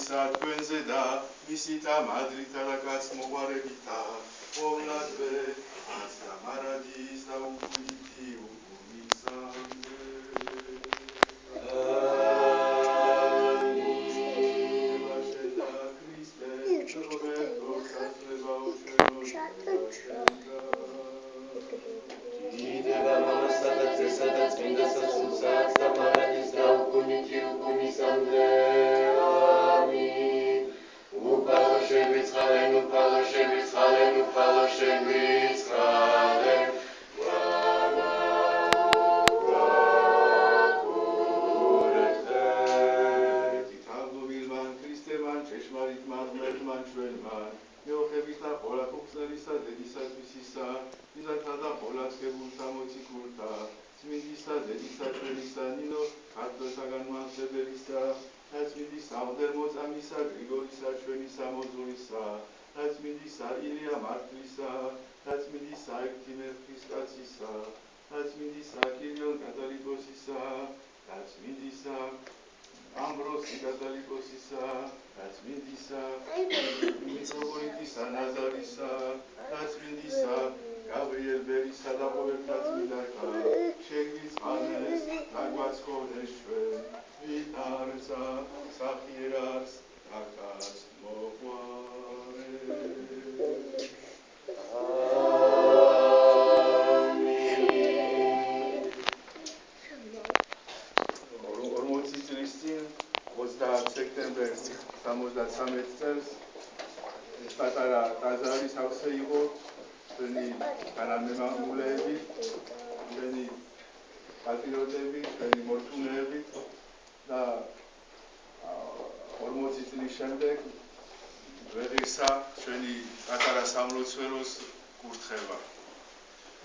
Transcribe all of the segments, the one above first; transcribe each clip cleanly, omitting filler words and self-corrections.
ისა თქვენზე და მისით ამ ადრითა და კაც მოყვარებითა ყოვლადვე ას და მარადის და უკუნითი უკუნისამდე. შენ და ქრისტე რობერტო სასწლებაო ჩვენო დიდება მამასა და ძესა და წმინდა სასულსაც და მარადის და უკუნითი უკუნისამდე. ამინ. უფალო შეგვიცხალენ, უფალო შეგვიცხალენ, უფალო შეგვიცხალენ. თითაღმობილმან ქრისტემან ჭეშმარიტმან ღმერთმან ჩვენმან მეოხებით და ყველა ფუძნელისა დედისათვისისა მიზანთა და ყველა ცხებულთა მოციქულთა წმინდისა დედისა ჩვენისა ნინო ქართველთაგან მამსლებელისა და წმინდისა აღდერმოწამისა გრიგორისა ჩვენისა მოძულისა და წმინდისა ილია მართლისა და წმინდისა ექვთიმე ღვთისკაცისა და წმინდისა კირილ კათალიკოსისა და წმინდისა ამბროსი კათალიკოსისა და წმინდისა მიტროპოლიტისა ნაზარისა და წმინდისა გაბრიელ ბერისა და ყოველთა წმინდანთა შეგვიწყალეს და გვაცხოვდეს ჩვენ ვით არცა სახიერას თათას მოყვარეს. წლის წინ 30 სექტემბერს 73 წელს ეს პატარა ტაძარი სავსე იყო ჩვენი თანამემამულეები, ჩვენი პატრიოტები, ჩვენი მორწმუნეები და 40 წლის შემდეგ ვეღირსა ჩვენი პატარა სამლოცველოს კურთხევა.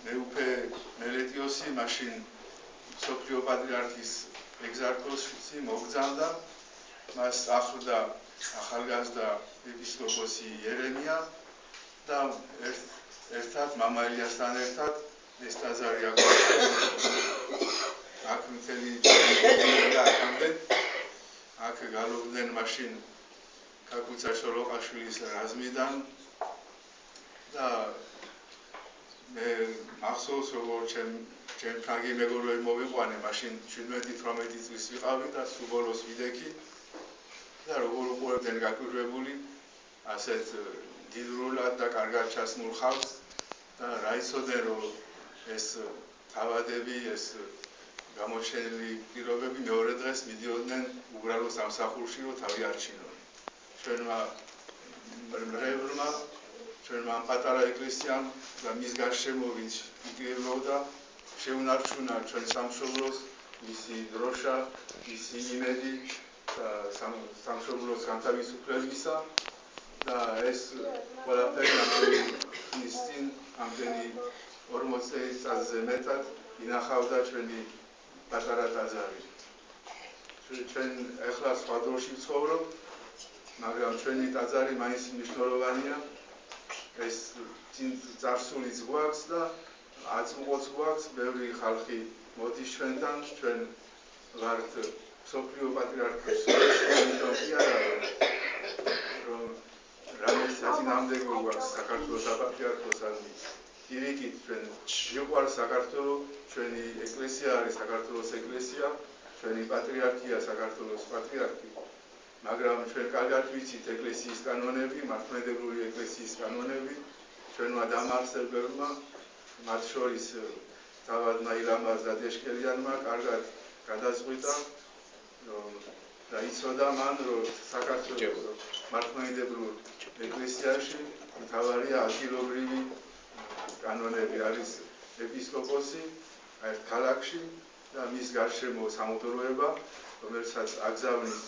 მეუფე მელეტიოსი მაშინ მსოფლიო პატრიარქის ეგზარქოსი მოგზავნდა, მას ახლდა ახალგაზრდა ეპისკოპოსი იერემია და ერთად მამა ელიასთან ერთად ეს ტაძარი აქ მთელი აქამდე აქ გალობდნენ მაშინ ქაკუცა შოროყაშვილის რაზმიდან და მე მახსოვს როგორ ჩემ ფრანგი მეგობრები მოვიყვანე მაშინ 17-18 წლის ვიყავი და სულ ბოლოს ვიდექი და როგორ უყურებდნენ გაკვირვებული ასეთ დიდრულად და კარგად ჩასმულ ხალხს და რა იცოდნენ რომ ეს თავადები ეს გამოჩენილი პირობები მეორე დღეს მიდიოდნენ უბრალო სამსახურში რომ თავი არჩინონ. ჩვენმა მრევლმა ჩვენმა პატარა ეკლესიამ და მის გარშემო ვინც იკრიბებოდა შეუნარჩუნა ჩვენ სამშობლოს მისი დროშა, მისი იმედი და სამშობლოს განთავისუფლებისა და ეს ყველაფერი ამდენი წინ ამდენი 40 წელზე მეტად ინახავდა ჩვენი პატარა ტაძარი. ჩვენ ახლა სხვა დროში ვცხოვრობ, მაგრამ ჩვენი ტაძარი მაინც მნიშვნელოვანია. ეს წარსულიც გვაქვს და აწმყოც გვაქვს, ბევრი ხალხი მოდის ჩვენთან, ჩვენ ვართ მსოფლიო პატრიარქოს იმიტომ კი არა რომ რამე საწინააღმდეგო გვაქვს საქართველოს საპატრიარქოსადმი. პირიქით ჩვენ მიყვარს საქართველო, ჩვენი ეკლესია არის საქართველოს ეკლესია, ჩვენი პატრიარქია საქართველოს პატრიარქი, მაგრამ ჩვენ კარგად ვიცით ეკლესიის კანონები, მართლმადიდებლური ეკლესიის კანონები, ჩვენმა დამაარსებლებმა, მათ შორის თავადმა ილამაზ დადეშკელიანმა კარგად გადაწყვიტა და იცოდა მან რომ საქართველოს მართლმადიდებლურ ეკლესიაში მთავარია ადგილობრივი კანონები, არის ეპისკოპოსი ერთ ქალაქში და მის გარშემო სამუდროება, რომელსაც აგზავნის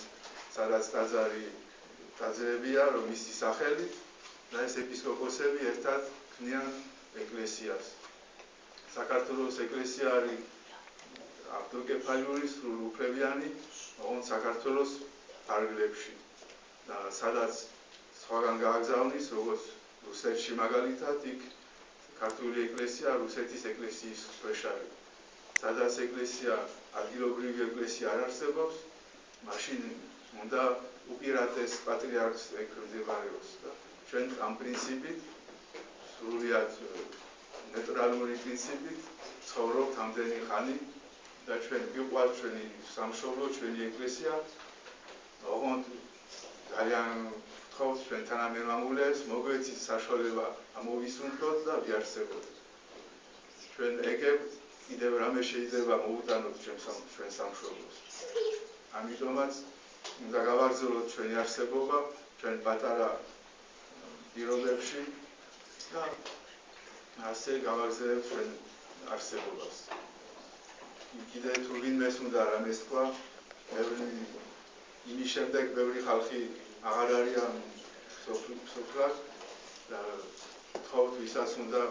სადაც ტაძრებია, რომ მისი სახელით და ეს ეპისკოპოსები ერთად ქმნიან ეკლესიას. საქართველოს ეკლესია არის ავტოკეფალიური სრულუფლებიანი, ოღონდ საქართველოს ფარგლებში და სადაც სხვაგან გააგზავნის, როგორც რუსეთში მაგალითად, იქ ქართული ეკლესია რუსეთის ეკლესიის ქვეშ არის. სადაც ეკლესია ადგილობრივი ეკლესია არ არსებობს, მაშინ უნდა უპირატეს პატრიარქს ეგ მდებარეოს და ჩვენ ამ პრინციპით სრულიად ნეიტრალური პრინციპით ცხოვრობთ ამდენი ხანი და ჩვენ გვიყვარს ჩვენი სამშობლო, ჩვენი ეკლესია. ოღონდ ძალიან ვთხოვთ ჩვენ თანამემამულეს, მოგვეცით საშუალება ამოვისუნთქოთ და ვიარსებოთ. ჩვენ ეგებთ, კიდევ რამე შეიძლება მოუტანოთ ჩვენ სამშობლოს. ამიტომაც უნდა გავაგრძელოთ ჩვენი არსებობა, ჩვენ პატარა პირობებში და ასე გავაგრძელებთ ჩვენ არსებობას. კიდევ თუ ვინმეს უნდა რამეს თქვა, იმის შემდეგ ბევრი ხალხი აღარ არიან სოფლად და ვთხოვთ ვისაც უნდა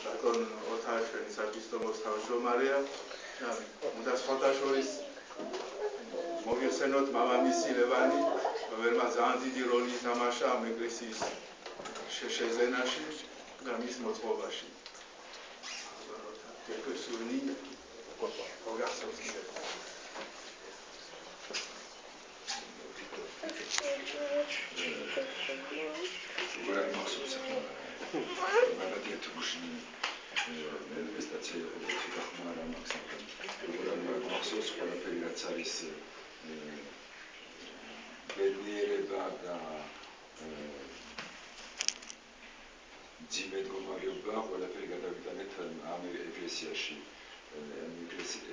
ბატონ ოთარ ჩვენი საქმისდომოს თავმჯდომარეა და უნდა სხვათა შორის მოგიხსენოთ მამამისი ლევანი, რომელმა ძალიან დიდი როლი ითამაშა ამ ეკლესიის შეძენაში და მის მოწყობაში. Quelques souvenirs, regarde sur ce qu'il est. Говорят махсус, богатые трушни, инвестиции, это хмара максимум. Говорят махсус, когда перед царис беднее бада ძიმედ გომარება ყველაფერი გადავიტანეთ ამ ეკლესიაში.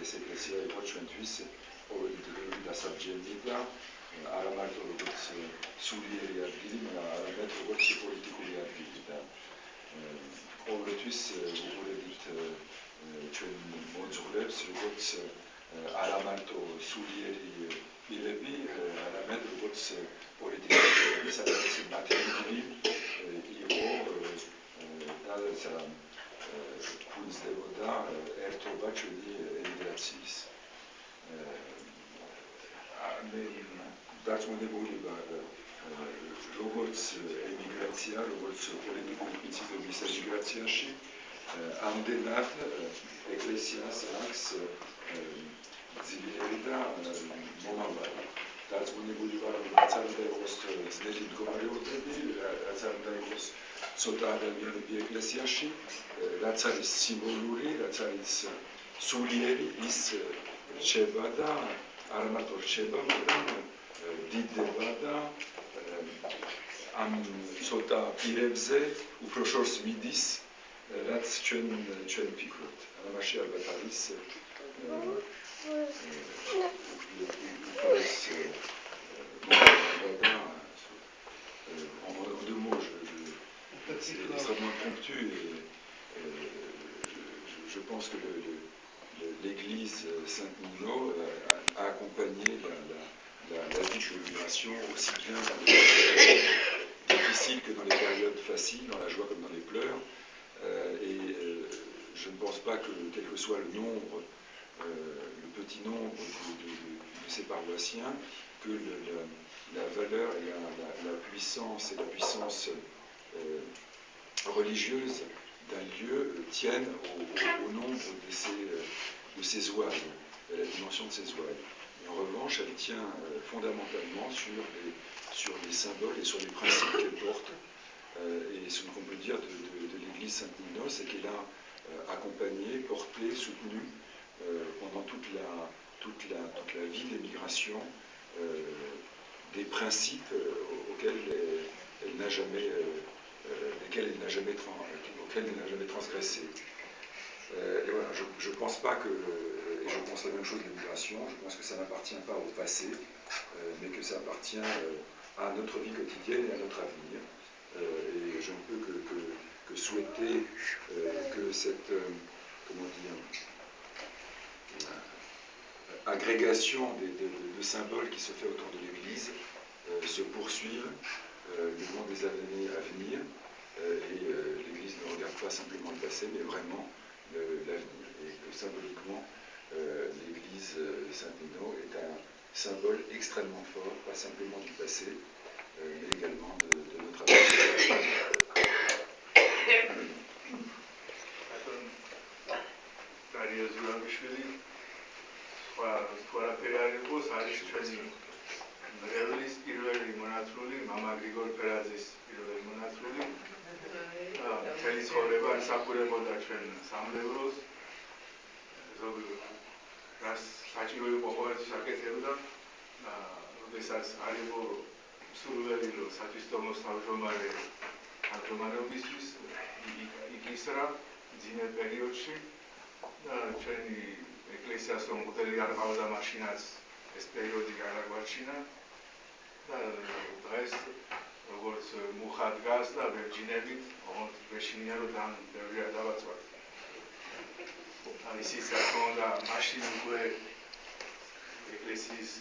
ეს ეკლესია იყო ჩვენთვის ყოველდღიური დასაბჯენი და არა მარტო როგორც სულიერი ადგილი, არამედ როგორც პოლიტიკური ადგილი და ყოველთვის ვუყურებთ ჩვენ მოძღვრებს, როგორც არა მარტო სულიერი პირები, არამედ როგორც პოლიტიკური პირები, სადაც მათი ადგილი იყო ფუძნდებოდა ერთობა ჩვენი ემიგრაციის. მე დარწმუნებული ვარ, როგორც ემიგრაცია, როგორც პოლიტიკური პრინციპების ემიგრაციაში, ამდენად ეკლესიას აქვს ძლიერი და მომავალი. დარწმუნებული ვარ, რაც არ უნდა იყოს ძნელი მდგომარეობები, რაც არ უნდა იყოს ცოტა ადამიანები ეკლესიაში, რაც არის სიმბოლური, რაც არის სულიერი, ის რჩება და არა მარტო რჩება, მაგრამ დიდდება და ამ ცოტა პირებზე უფრო შორს მიდის, რაც ჩვენ ვფიქრობთ. ამაში ალბათ არის extrêmement ponctue et je pense que l'église Saint-Nino a accompagné la vie de l'immigration aussi bien dans les périodes difficiles que dans les périodes faciles, dans la joie comme dans les pleurs. Et je ne pense pas que, quel que soit le nombre, le petit nombre de ces paroissiens, que la valeur et la puissance religieuse d'un lieu tiennent au nombre de ses ouailles, à la dimension de ses ouailles. Mais en revanche, elle tient fondamentalement sur les symboles et sur les principes qu'elle porte. Et ce qu'on peut dire de l'église Saint-Nino, c'est qu'elle a accompagné, porté, soutenu pendant toute la vie de l'émigration des principes auxquels elle n'a jamais transgressé. Et voilà, je ne pense pas que, et je pense la même chose de l'immigration, je pense que ça n'appartient pas au passé, mais que ça appartient à notre vie quotidienne et à notre avenir. Et je ne peux que souhaiter que cette, agrégation de symboles qui se fait autour de l'Église se poursuive le long des années à venir. Et l'Église ne regarde pas simplement le passé, mais vraiment l'avenir. Et que symboliquement, l'Église Saint-Nino est un symbole extrêmement fort, pas simplement du passé, mais également de notre avenir. Voilà, Père Alépos, ça arrive გრიგოლ ფერაძის პირველი მონაცვლელი. მთელი ცხოვრება ემსახურებოდა ჩვენ სამრევლოს. რაც საჭირო იყო ყოველთვის აკეთებდა. როდესაც არ იყო სურვილი რომ სათვისტომოს თავმჯდომარეობისთვის იქ ისრა მძიმე პერიოდში და ჩვენი ეკლესიას რომ მღვდელი არ ყავდა მაშინაც ეს პერიოდი გადაგვარჩინა და დღეს როგორც მუხა დგას და ვებჯინებით, ოღონდ გვეშინია რომ ძალიან ბევრი არ დავაწვათ. ისიც რა თქმა უნდა მაშინ უკვე ეკლესიის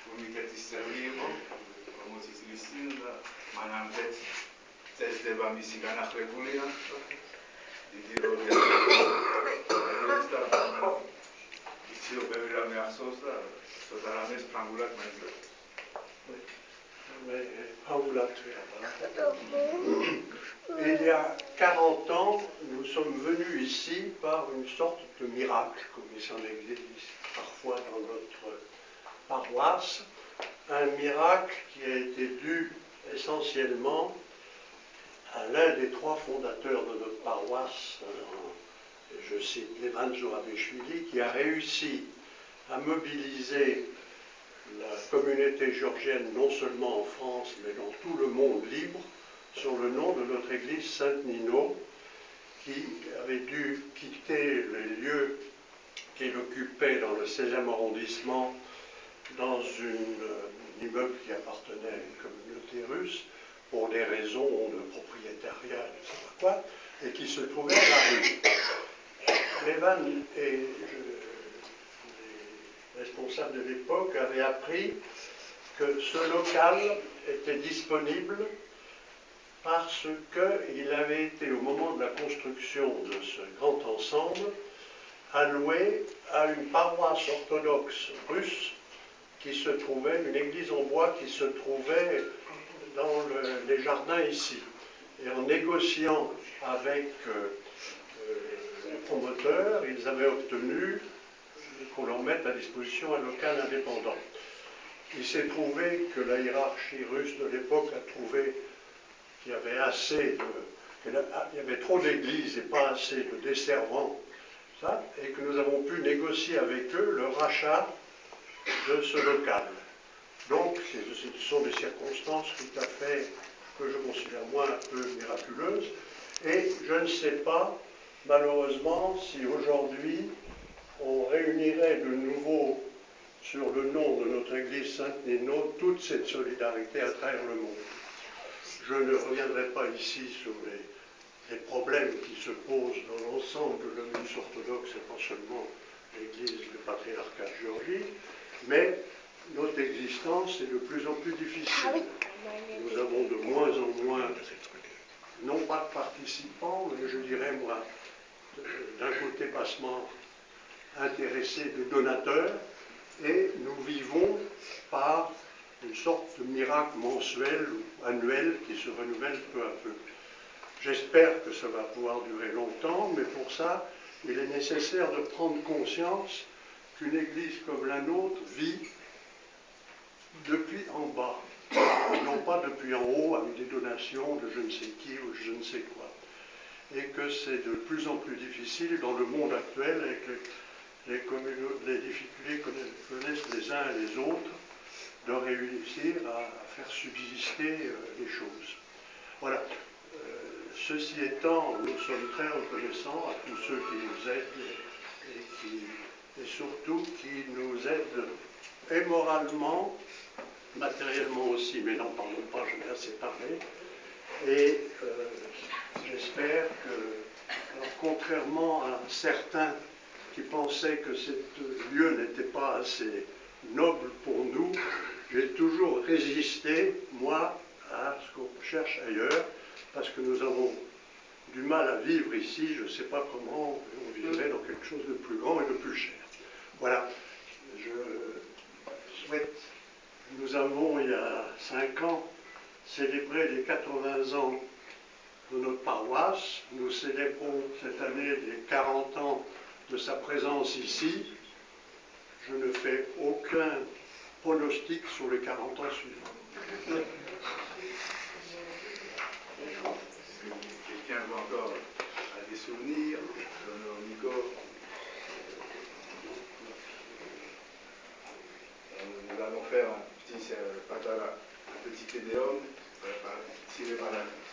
კომიტეტის წევრი იყო 40 წლის წინ და მანამდე წესდება მისი განახლებულია. დიდი როლი აქვს და იცი რომ ბევრი რამე ახსოვს და ცოტა რამეს ფრანგულად მეძებს. Il y a 40 ans, nous sommes venus ici par une sorte de miracle, comme il s'en existe parfois dans notre paroisse, un miracle qui a été dû essentiellement à l'un des 3 fondateurs de notre paroisse, je cite Levan Zorabeshvili, qui a réussi à mobiliser la communauté géorgienne, non seulement en France, mais dans tout le monde libre, sur le nom de notre église Saint-Nino, qui avait dû quitter les lieux qu'il occupait dans le 16e arrondissement, dans un immeuble qui appartenait à une communauté russe, pour des raisons de propriétariat, je ne sais pas quoi, et qui se trouvait à la rue. Levan et les responsables de l'époque avaient appris que ce local était disponible parce qu'il avait été, au moment de la construction de ce grand ensemble, alloué à une paroisse orthodoxe russe qui se trouvait, une église en bois qui se trouvait dans les jardins ici. Et en négociant avec les promoteurs, ils avaient obtenu qu'on leur mette à disposition un local indépendant. Il s'est trouvé que la hiérarchie russe de l'époque a trouvé qu'il y avait il y avait trop d'églises et pas assez de desservants, et que nous avons pu négocier avec eux le rachat de ce local. Donc, ce sont des circonstances tout à fait, que je considère moi un peu miraculeuses, et je ne sais pas, malheureusement, si aujourd'hui on réunirait de nouveau sur le nom de notre église Saint-Nino toute cette solidarité à travers le monde. Je ne reviendrai pas ici sur les problèmes qui se posent dans l'ensemble de l'Église orthodoxe et pas seulement l'Église du patriarcat de Géorgie, mais notre existence est de plus en plus difficile. Nous avons de moins en moins, non pas de participants, mais je dirais moi, d'un côté bassement intéressés, de donateurs, et nous vivons par une sorte de miracle mensuel ou annuel qui se renouvelle peu à peu. J'espère que ça va pouvoir durer longtemps, mais pour ça, il est nécessaire de prendre conscience qu'une église comme la nôtre vit depuis en bas, non pas depuis en haut avec des donations de je ne sais qui ou je ne sais quoi. Et que c'est de plus en plus difficile dans le monde actuel avec les difficultés que connaissent les uns et les autres de réussir à faire subsister les choses. Voilà. Ceci étant, nous sommes très reconnaissants à tous ceux qui nous aident et surtout qui nous aident et moralement, matériellement aussi, mais n'en parlons pas, je vais assez parler. Et j'espère que, alors, contrairement à certains qui pensaient que ce lieu n'était pas assez noble pour nous, j'ai toujours résisté, moi, à ce qu'on cherche ailleurs, parce que nous avons du mal à vivre ici, je ne sais pas comment on vivrait dans quelque chose de plus grand et de plus cher. Voilà, je souhaite, nous avons il y a 5 ans célébré les 80 ans de notre paroisse, nous célébrons cette année les 40 ans de sa présence ici. Je ne fais aucun pronostic sur les 40 ans suivants. Quelqu'un veut encore a des souvenirs, l'honneur Nico. Nous allons faire un petit Te Deum tiré par la